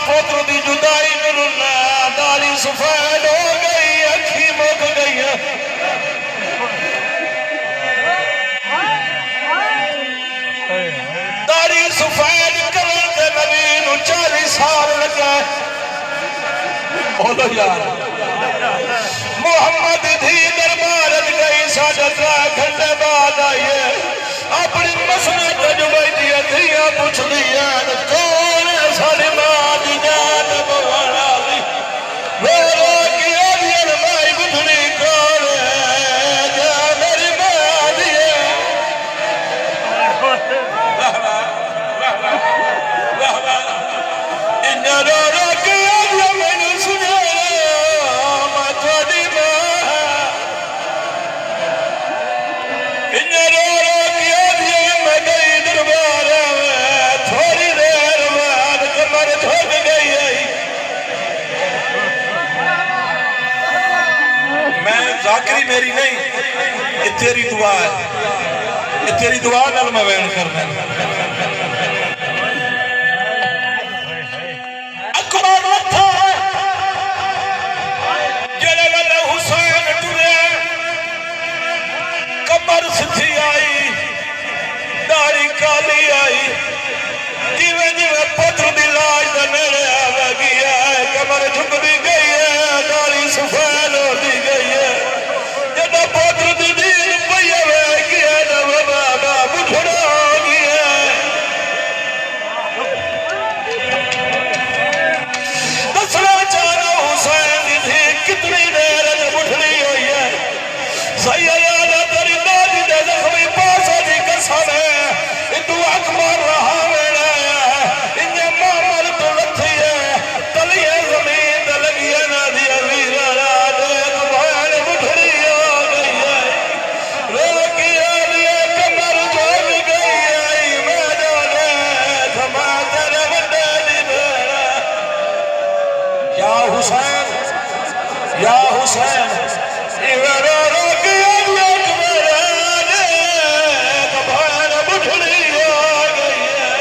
पुत्र दी जुदाई में रुना, दाढ़ी सफेद हो गई, अखी मुक गई। दाढ़ी सफेद करन दे नबी नूं 40 साल लगे। बोलो यार, मुहम्मद धी दरबार गई, 3.5 घंटे बाद आई है। अपनी मसले तजुबे दी धियां पुछदी है, कौन है साडी मां दी जान बवाण वाली? रो रो के आदियन माई बुधड़ी कौन है जा मेरी मां दी है? इन्ना रो रो के आदियन मैनू सुना मैं तुहाडी मां। इन्ना रो रो के आदियन मैं गई दरबार में, थोड़ी देर बाद कमर झुक गई। मैं जाकरी मेरी नहीं, ये तेरी दुआ है, ये तेरी दुआ नाल मैं बयान करना। अकबर मथा जेड़े वाले हुसैन टुरे, कमर सीधी आई, दाढ़ी काली आई। जिवें जिवें पुत्र दी लाश दे नेड़े आवेगी है, कमर झुकदी गई है, दाढ़ी सफेद होती गई है। जब पुत्र दी दीन पई आवेगी है, जब बाबा बुढ़ड़ा हो गया है। दसना चाहना हुसैन दी थी कितनी देर बुढ़ड़ी हुई है। सही याद तेरी दादी दे जख्मी पासा दी कसम है, तू अकबर रहा मेरा है। इन्ने मामल तो लथी है, तलिए जमीन ते लगी है ना दी वीरा रात भैन बुढ़ड़ी हो गई है। रो के आलिए कमर झुक गई आई, मैं जाने थमा तेरे वड्डे दी बेड़ा। या हुसैन, या हुसैन, इवे रो रो के आलिए कमर दे भैन बुढ़ड़ी हो गई है।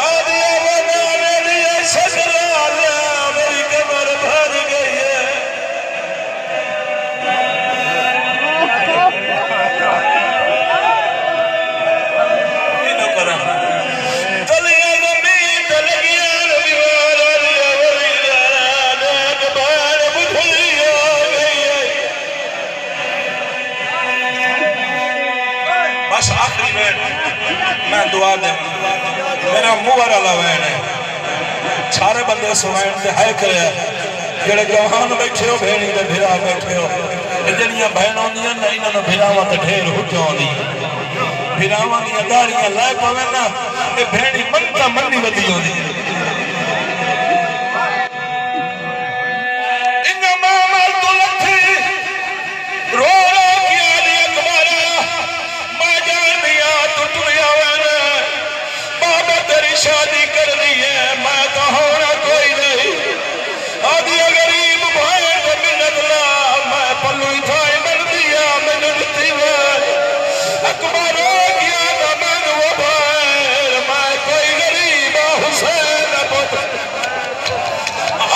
आदिया बनाने लिए सजरा ला, मेरी कमर भर गई है। इनो करा तलिया जमीन ते लगिया रविवार आलिया वरीला देख भैन बुढ़ड़ी हो गई है। बस आखिरी वैन मैं दुआ दे, मेरा मुंह वाला वैन है। सारे बंदे सुनैन ते है करे, जेड़े जवान बैठे हो भेड़ी दे भिरा बैठे हो, जड़ियां बहन आउंदियां ना इन्हां भिरावां ते ढेर हुज्जां आउंदियां भिरावां दी दाड़ियां लै पवे ना ए भेणी मनता मन्नी वधी आउंदी इन्हां मामल तो लथी रो रो के आली अकबरा मैं जान दिया तू टुरिया वे बाबा तेरी शादी कर दी है मैं तो होना कोई नहीं आदि गरीब भाई को मिन्नत ला मैं पल्लू थाई मन दिया मैंने दिती वे अकबर हो गया ना मैं वो भाई मैं कोई गरीब हुसैन पुत्र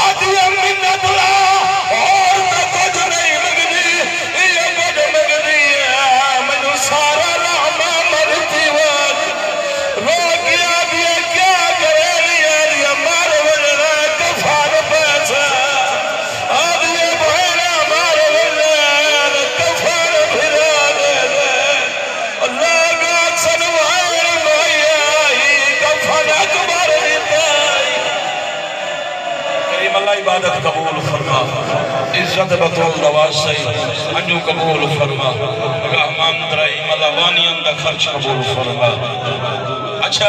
आदि मिन्नत ला और तो कुछ नहीं मंगदी ये कुछ मंगदी है मैनू सारा लामा मरती वे रो गया दिया क्या करे लिया मार वजना कफान पैसा आदि बहना मार वजना कफान फिरा दे अल्लाह का सनवार माई कफान अकबर निताई करीम अल्लाह इबादत कबूल फरमा इज्जत बतौल नवाज सही अंजू कबूल फरमा रहमान रहीम अल्लाह वानियन दा खर्च कबूल फरमा अच्छा